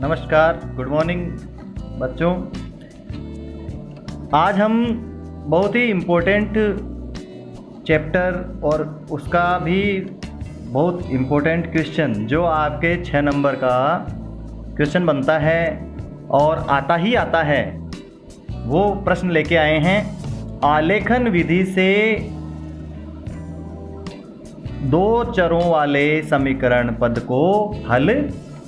नमस्कार, good morning बच्चों। आज हम बहुत ही इम्पोर्टेंट चैप्टर और उसका भी बहुत इम्पोर्टेंट क्वेश्चन जो आपके 6 नंबर का क्वेश्चन बनता है और आता ही आता है, वो प्रश्न लेके आए हैं। आलेखन विधि से दो चरों वाले समीकरण पद को हल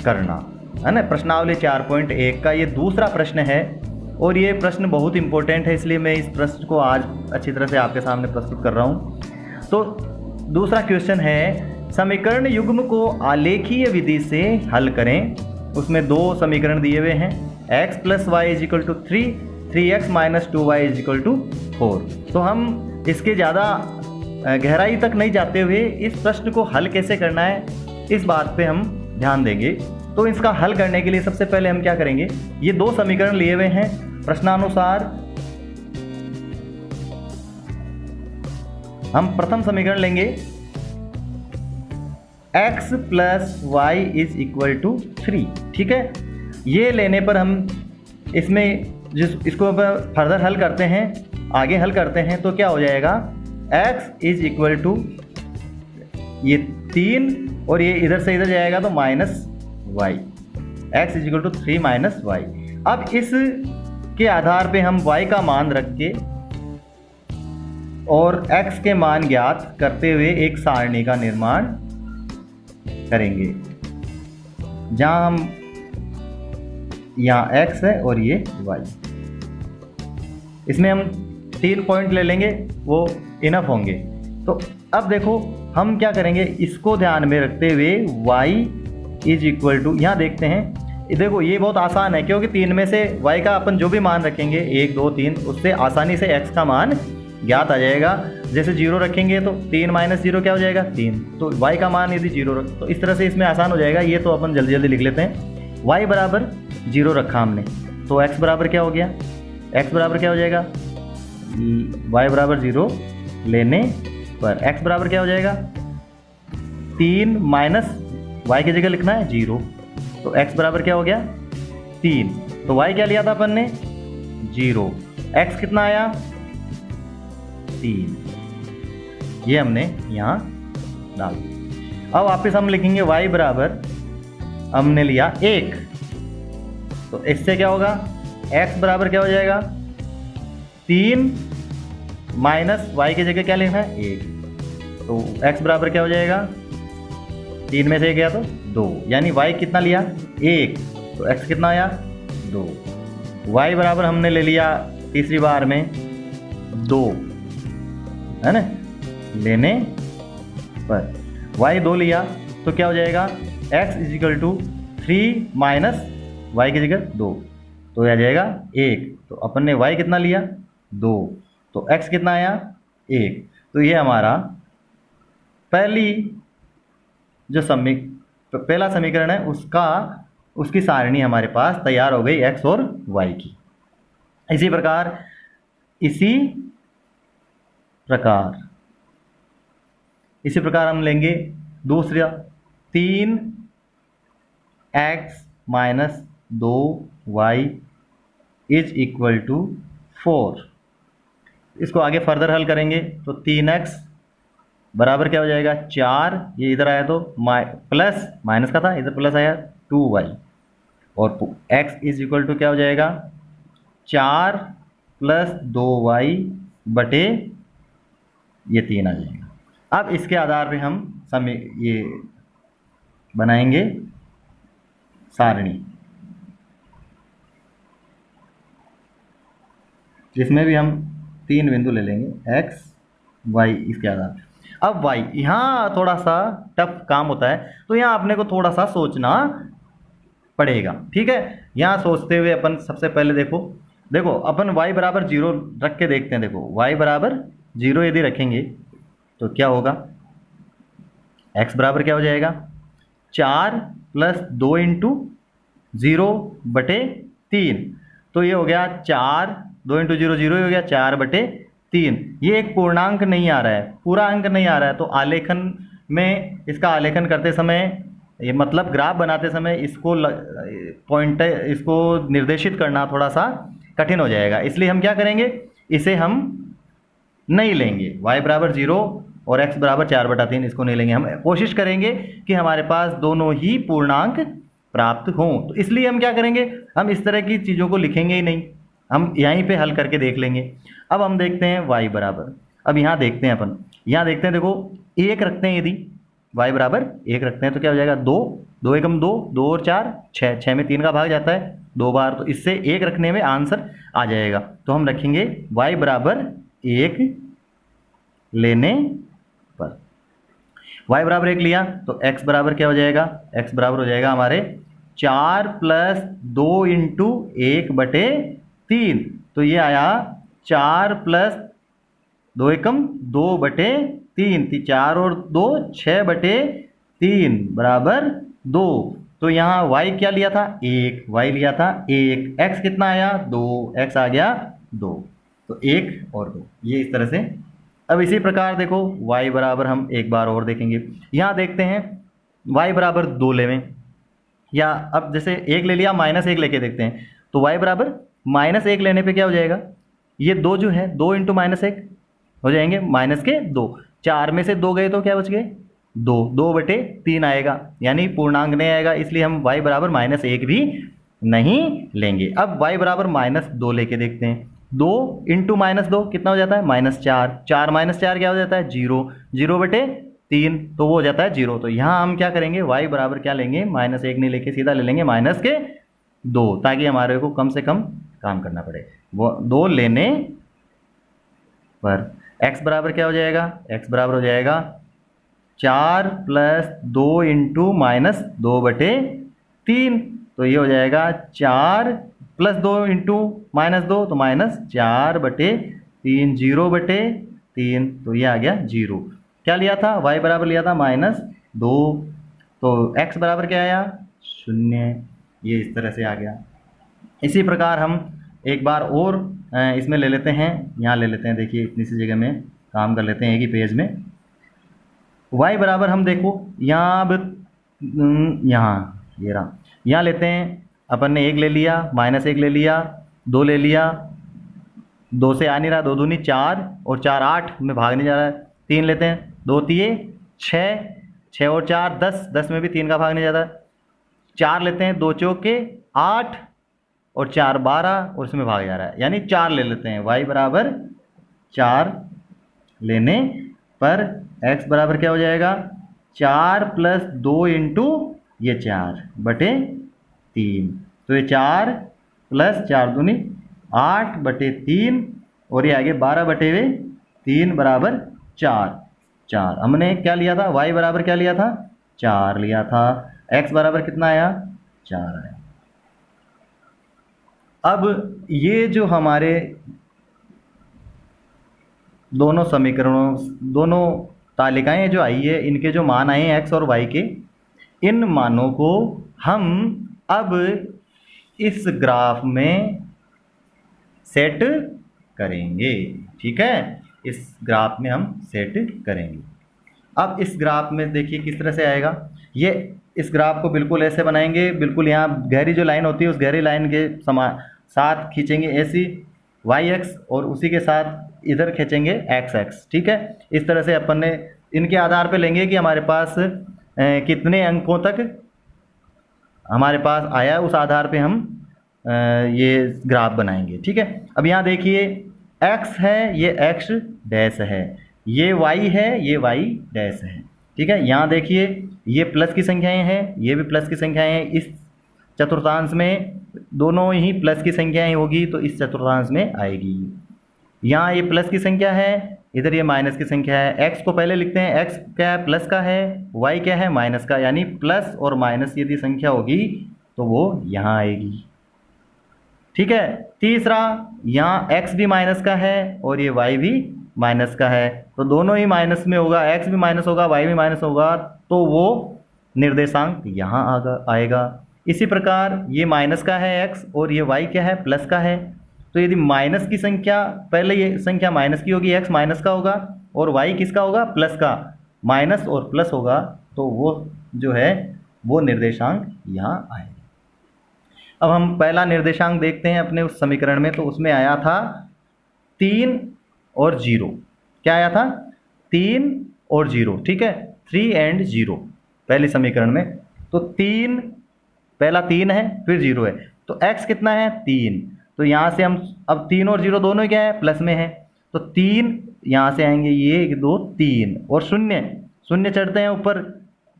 करना, है ना। प्रश्नावली 4.1 का ये दूसरा प्रश्न है और ये प्रश्न बहुत इंपॉर्टेंट है, इसलिए मैं इस प्रश्न को आज अच्छी तरह से आपके सामने प्रस्तुत कर रहा हूँ। तो दूसरा क्वेश्चन है, समीकरण युग्म को आलेखीय विधि से हल करें। उसमें दो समीकरण दिए हुए हैं, x + y = 3, 3x - 2y = 4। तो हम इसके ज़्यादा गहराई तक नहीं जाते हुए इस प्रश्न को हल कैसे करना है, इस बात पे हम ध्यान देंगे। तो इसका हल करने के लिए सबसे पहले हम क्या करेंगे, ये दो समीकरण लिए हुए हैं प्रश्नानुसार। हम प्रथम समीकरण लेंगे, x + y = 3, ठीक है। ये लेने पर हम इसमें इसको फर्दर हल करते हैं, आगे हल करते हैं, तो क्या हो जाएगा, x = ये 3 और ये इधर से इधर जाएगा तो -y, x = 3 - y। अब इस के आधार पे हम y का मान रख के और x के मान ज्ञात करते हुए एक सारणी का निर्माण करेंगे, जहां हम यहाँ x है और ये y। इसमें हम 3 पॉइंट ले लेंगे, वो इनफ होंगे। तो अब देखो हम क्या करेंगे, इसको ध्यान में रखते हुए y = यहाँ देखते हैं, देखो ये बहुत आसान है क्योंकि 3 में से y का अपन जो भी मान रखेंगे 1 2 3, उससे आसानी से x का मान ज्ञात आ जाएगा। जैसे 0 रखेंगे तो 3 - 0 क्या हो जाएगा, 3। तो y का मान यदि 0 रख, तो इस तरह से इसमें आसान हो जाएगा। ये तो अपन जल्दी जल्दी लिख लेते हैं। y = 0 रखा हमने, तो x बराबर क्या हो गया, x बराबर क्या हो जाएगा, y = 0 लेने पर x बराबर क्या हो जाएगा, 3 - y की जगह लिखना है 0, तो x बराबर क्या हो गया, 3। तो y क्या लिया था अपन ने, 0, x कितना आया, 3, ये हमने यहाँ डाल दिया। अब वापस हम लिखेंगे y बराबर, हमने लिया 1, तो इससे क्या होगा, x बराबर क्या हो जाएगा, 3 - y की जगह क्या लिखना है, 1, तो x बराबर क्या हो जाएगा, 3 में से 1 गया तो 2, यानी y कितना लिया, 1, तो x कितना आया, 2। y बराबर हमने ले लिया तीसरी बार में 2, है ना, लेने पर y 2 लिया तो क्या हो जाएगा, x = 3 - y की जगह 2, तो आ जाएगा 1। तो अपन ने y कितना लिया, 2, तो x कितना आया, 1। तो ये हमारा पहला समीकरण है, उसकी सारणी हमारे पास तैयार हो गई x और y की। इसी प्रकार हम लेंगे दूसरा, 3x - 2y = 4। इसको आगे फर्दर हल करेंगे तो 3x बराबर क्या हो जाएगा, 4, ये इधर आया तो प्लस, माइनस का था इधर प्लस आया, 2y, और x = क्या हो जाएगा, 4 + 2y बटे ये 3 आ जाएगा। अब इसके आधार पे हम ये बनाएंगे सारणी, जिसमें भी हम 3 बिंदु ले लेंगे, x y, इसके आधार पे। अब y यहाँ थोड़ा सा टफ काम होता है, तो यहाँ अपने को थोड़ा सा सोचना पड़ेगा, ठीक है। यहाँ सोचते हुए अपन सबसे पहले देखो अपन y = 0 रख के देखते हैं। देखो y = 0 यदि रखेंगे तो क्या होगा, x बराबर क्या हो जाएगा, 4 + 2 × 0 बटे 3, तो ये हो गया 4, 2 × 0 0 हो गया, 4/3। ये एक पूर्णांक नहीं आ रहा है, पूरा अंक नहीं आ रहा है, तो आलेखन में इसका आलेखन करते समय ये मतलब ग्राफ बनाते समय इसको पॉइंट इसको निर्देशित करना थोड़ा सा कठिन हो जाएगा, इसलिए हम क्या करेंगे, इसे हम नहीं लेंगे। y बराबर 0 और x बराबर 4/3 इसको नहीं लेंगे। हम कोशिश करेंगे कि हमारे पास दोनों ही पूर्णांक प्राप्त हों, तो इसलिए हम क्या करेंगे, हम इस तरह की चीज़ों को लिखेंगे ही नहीं, हम यहीं पे हल करके देख लेंगे। अब हम देखते हैं y बराबर, अब यहाँ देखते हैं अपन, यहाँ देखते हैं, देखो 1 रखते हैं, यदि y बराबर 1 रखते हैं तो क्या हो जाएगा, 2, 2 एकम 2, 2 और 4 6, 6 में 3 का भाग जाता है 2 बार, तो इससे 1 रखने में आंसर आ जाएगा। तो हम रखेंगे y बराबर 1 लेने पर, y बराबर 1 लिया तो x बराबर क्या हो जाएगा, x बराबर हो जाएगा हमारे 4 + 2 × 1/3, तो ये आया 4 + 2 एकम 2/3, 4 और 2 6/3 बराबर 2। तो यहाँ y क्या लिया था, 1, y लिया था 1, x कितना आया, 2, x आ गया 2, तो 1 और 2, ये इस तरह से। अब इसी प्रकार देखो y बराबर हम एक बार और देखेंगे, यहाँ देखते हैं y बराबर 2 लेवें, या अब जैसे 1 ले लिया, -1 लेके देखते हैं, तो y बराबर -1 लेने पे क्या हो जाएगा, ये 2 जो है 2 × -1 हो जाएंगे -2, 4 में से 2 गए तो क्या बच गए, 2, 2/3 आएगा, यानी पूर्णांक नहीं आएगा, इसलिए हम y बराबर -1 भी नहीं लेंगे। अब y बराबर -2 लेके देखते हैं, 2 × -2 कितना हो जाता है, -4, 4 - 4 क्या हो जाता है, 0, 0/3, तो वो हो जाता है 0। तो यहाँ हम क्या करेंगे, y बराबर क्या लेंगे, -1 नहीं लेके सीधा ले लेंगे -2, ताकि हमारे को कम से कम काम करना पड़े। वो 2 लेने पर x बराबर क्या हो जाएगा, x बराबर हो जाएगा 4 + 2 × -2/3, तो ये हो जाएगा 4 + 2 × -2, तो -4/3, 0/3, तो ये आ गया 0। क्या लिया था, y बराबर लिया था -2, तो x बराबर क्या आया, 0, ये इस तरह से आ गया। इसी प्रकार हम एक बार और इसमें ले लेते हैं, यहाँ ले लेते हैं, देखिए इतनी सी जगह में काम कर लेते हैं एक ही पेज में। y बराबर हम देखो यहाँ अब यहाँ लेते हैं, अपन ने 1 ले लिया, -1 ले लिया, 2 ले लिया, 2 से आ नहीं रहा, 2 दूनी 4 और 4 8 में भाग नहीं जा रहा है, 3 लेते हैं, 2 3 6, 6 और 4 10, 10 में भी 3 का भाग नहीं जाता, 4 लेते हैं, 2 चौके 8 और 4 12 और उसमें भाग जा रहा है, यानी 4 ले लेते हैं। y बराबर 4 लेने पर x बराबर क्या हो जाएगा, 4 + 2 × ये 4/3, तो ये 4 + 4 दूनी 8/3 और ये आगे 12/3 बराबर 4। हमने क्या लिया था, y बराबर क्या लिया था, 4 लिया था, x बराबर कितना आया, 4 आया। अब ये जो हमारे दोनों समीकरणों, दोनों तालिकाएं जो आई है, इनके जो मान आए हैं x और y के, इन मानों को हम अब इस ग्राफ में सेट करेंगे, ठीक है, इस ग्राफ में हम सेट करेंगे। अब इस ग्राफ में देखिए किस तरह से आएगा, ये इस ग्राफ को बिल्कुल ऐसे बनाएंगे, बिल्कुल यहाँ गहरी जो लाइन होती है उस गहरी लाइन के साथ खींचेंगे ऐसी y-x और उसी के साथ इधर खींचेंगे x-x, ठीक है। इस तरह से अपन ने इनके आधार पे लेंगे कि हमारे पास कितने अंकों तक हमारे पास आया, उस आधार पे हम ये ग्राफ बनाएंगे, ठीक है। अब यहाँ देखिए x है, ये x डैश है, ये y है, ये y डैश है, ठीक है। यहाँ देखिए ये प्लस की संख्याएं हैं, ये भी प्लस की संख्याएं हैं, इस चतुर्थांश में दोनों ही प्लस की संख्याएं होगी तो इस चतुर्थांश में आएगी। यहाँ ये प्लस की संख्या है, इधर ये माइनस की संख्या है। x को पहले लिखते हैं, x क्या है, प्लस का है, y क्या है, माइनस का, यानी प्लस और माइनस यदि संख्या होगी तो वो यहाँ आएगी, ठीक है। तीसरा, यहाँ x भी माइनस का है और ये y भी माइनस का है, तो दोनों ही माइनस में होगा, x भी माइनस होगा, y भी माइनस होगा, तो वो निर्देशांक यहाँ आएगा। इसी प्रकार ये माइनस का है x और ये y क्या है, प्लस का है, तो यदि माइनस की संख्या, पहले ये संख्या माइनस की होगी, x माइनस का होगा और y किसका होगा, प्लस का, माइनस और प्लस होगा, तो वो जो है वो निर्देशांक यहाँ आएगा। अब हम पहला निर्देशांक देखते हैं अपने उस समीकरण में, तो उसमें आया था 3 और 0। क्या आया था? 3 और 0, ठीक है, 3 and 0 पहले समीकरण में। तो 3, पहला 3 है फिर 0 है, तो x कितना है? 3। तो यहाँ से हम अब 3 और 0 दोनों क्या है? प्लस में है, तो 3 यहाँ से आएंगे, ये 1 2 3 और 0 चढ़ते हैं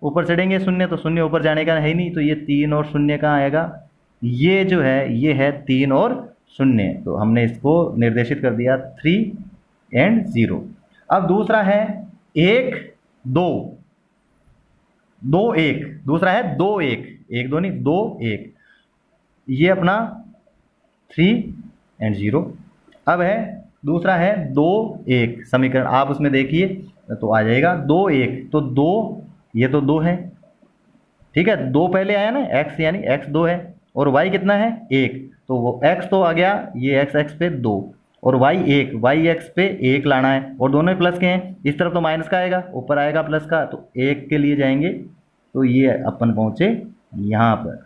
ऊपर चढ़ेंगे 0, तो 0 ऊपर जाने का है ही नहीं, तो ये 3 और 0 कहाँ आएगा? ये जो है ये है 3 और 0, तो हमने इसको निर्देशित कर दिया 3 and 0। अब दूसरा है 1 2 2 1, दूसरा है 2 1, 1 2 नहीं 2 1, ये अपना 3 and 0। अब है दूसरा है 2 1 समीकरण, आप उसमें देखिए तो आ जाएगा 2 1, तो 2, ये तो 2 है, ठीक है, 2 पहले आया ना, x यानी x 2 है, और y कितना है? 1, तो वो x तो आ गया, ये x पे 2 और y 1, y x पे 1 लाना है, और दोनों प्लस के हैं, इस तरफ तो माइनस का आएगा, ऊपर आएगा प्लस का, तो 1 के लिए जाएंगे, तो ये अपन पहुँचे यहाँ पर।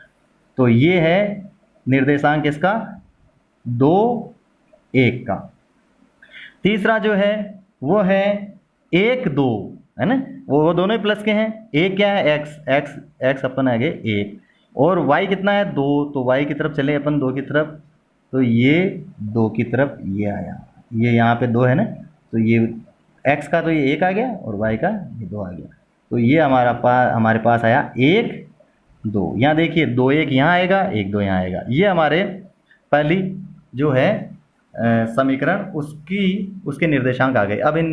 तो ये है निर्देशांक इसका 2 1 का। तीसरा जो है वो है 1 2, है ना, वो दोनों ही प्लस के हैं। एक क्या है? x अपन आगे 1, और y कितना है? 2, तो y की तरफ चले अपन 2 की तरफ, तो ये 2 की तरफ ये आया, ये यहाँ पे 2 है ना, तो ये x का तो ये 1 आ गया और y का ये 2 आ गया, तो ये हमारे पास आया 1 2। यहाँ देखिए 2 1 यहाँ आएगा, 1 2 यहाँ आएगा, ये हमारे पहली जो है समीकरण उसके निर्देशांक आ गए। अब इन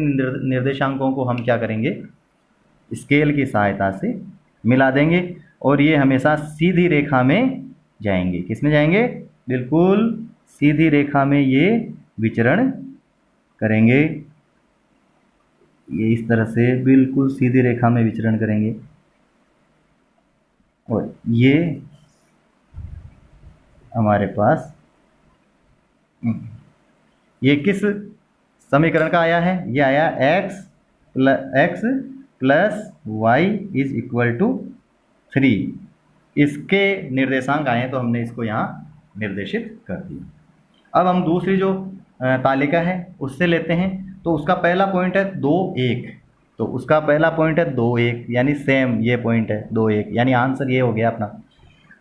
निर्देशांकों को हम क्या करेंगे? स्केल की सहायता से मिला देंगे, और ये हमेशा सीधी रेखा में जाएंगे। किस में जाएंगे? बिल्कुल सीधी रेखा में ये विचरण करेंगे, ये इस तरह से बिल्कुल सीधी रेखा में विचरण करेंगे, और ये हमारे पास ये किस समीकरण का आया है? ये आया x plus y is equal to 3, इसके निर्देशांक आए हैं, तो हमने इसको यहाँ निर्देशित कर दिया। अब हम दूसरी जो तालिका है उससे लेते हैं, तो उसका पहला पॉइंट है 2 1, तो उसका पहला पॉइंट है 2 1, यानी सेम ये पॉइंट है 2 1, यानी आंसर ये हो गया अपना।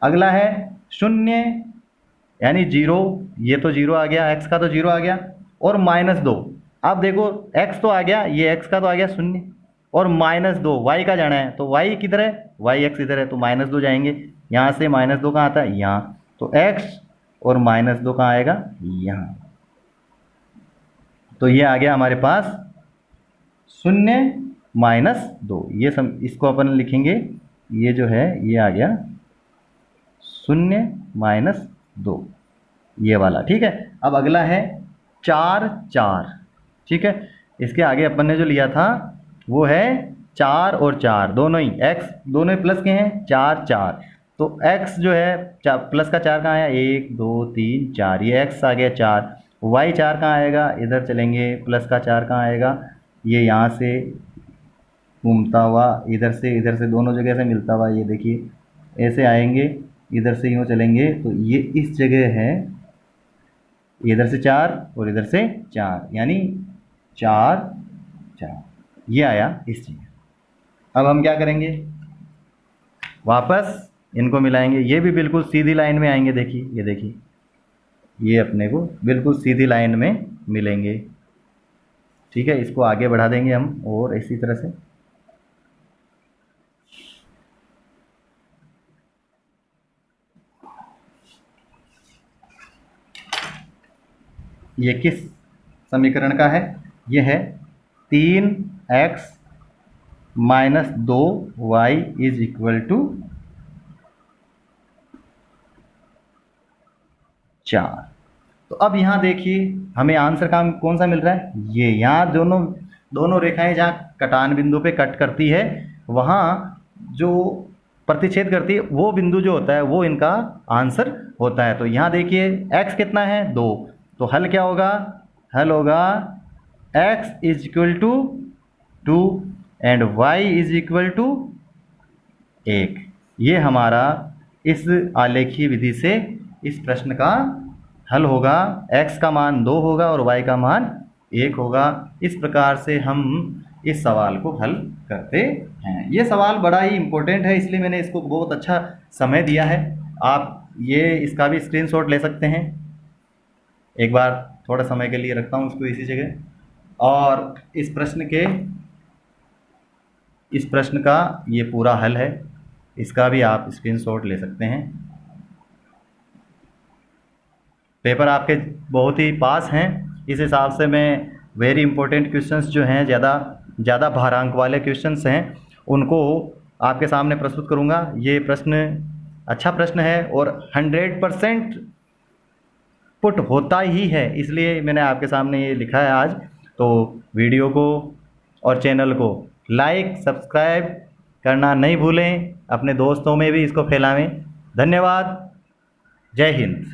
अगला है 0 यानी 0, ये तो 0 आ गया, x का तो 0 आ गया, और -2। अब देखो x तो आ गया, ये x का तो आ गया 0, और -2 y का जाना है, तो y किधर है? y x इधर है, तो -2 जाएंगे, यहाँ से -2 कहाँ आता है? यहाँ, तो x और -2 कहाँ आएगा? यहाँ, तो ये आ गया हमारे पास 0 -2। ये इसको अपन लिखेंगे, ये जो है ये आ गया 0 -2, ये वाला, ठीक है। अब अगला है 4 4, ठीक है, इसके आगे अपन ने जो लिया था वो है 4 और 4 दोनों ही, x दोनों ही प्लस के हैं, 4 4, तो x जो है प्लस का 4 कहाँ आया? 1 2 3 4, ये x आ गया 4, y 4 कहाँ आएगा? इधर चलेंगे, प्लस का 4 कहाँ आएगा? ये यहाँ से घूमता हुआ इधर से दोनों जगह से मिलता हुआ, ये देखिए ऐसे आएंगे, इधर से यूँ चलेंगे, तो ये इस जगह है, इधर से 4 और इधर से 4, यानी 4 4, ये आया इस जगह। अब हम क्या करेंगे? वापस इनको मिलाएंगे, ये भी बिल्कुल सीधी लाइन में आएंगे, देखिए ये देखिए, ये अपने को बिल्कुल सीधी लाइन में मिलेंगे, ठीक है। इसको आगे बढ़ा देंगे हम, और इसी तरह से ये किस समीकरण का है? ये है 3x - 2y is equal to 4। तो अब यहाँ देखिए हमें आंसर का कौन सा मिल रहा है? ये यहाँ दोनों रेखाएं जहाँ कटान बिंदु पे कट करती है, वहाँ जो प्रतिच्छेद करती है वो बिंदु जो होता है वो इनका आंसर होता है। तो यहाँ देखिए x कितना है? 2, तो हल क्या होगा? हल होगा x is equal to 2 and y is equal to 1। ये हमारा इस आलेखीय विधि से इस प्रश्न का हल होगा। x का मान 2 होगा और y का मान 1 होगा। इस प्रकार से हम इस सवाल को हल करते हैं। ये सवाल बड़ा ही इम्पोर्टेंट है, इसलिए मैंने इसको बहुत अच्छा समय दिया है। आप ये इसका भी स्क्रीनशॉट ले सकते हैं। एक बार थोड़ा समय के लिए रखता हूँ इसको इसी जगह। और इस प्रश्न का ये पूरा हल है, इसका भी आप स्क्रीनशॉट ले सकते हैं। पेपर आपके बहुत ही पास हैं, इस हिसाब से मैं वेरी इंपॉर्टेंट क्वेश्चंस जो हैं, ज़्यादा भारांक वाले क्वेश्चंस हैं, उनको आपके सामने प्रस्तुत करूंगा। ये प्रश्न अच्छा प्रश्न है और 100% पुट होता ही है, इसलिए मैंने आपके सामने ये लिखा है आज। तो वीडियो को और चैनल को लाइक सब्सक्राइब करना नहीं भूलें, अपने दोस्तों में भी इसको फैलावें। धन्यवाद। जय हिंद।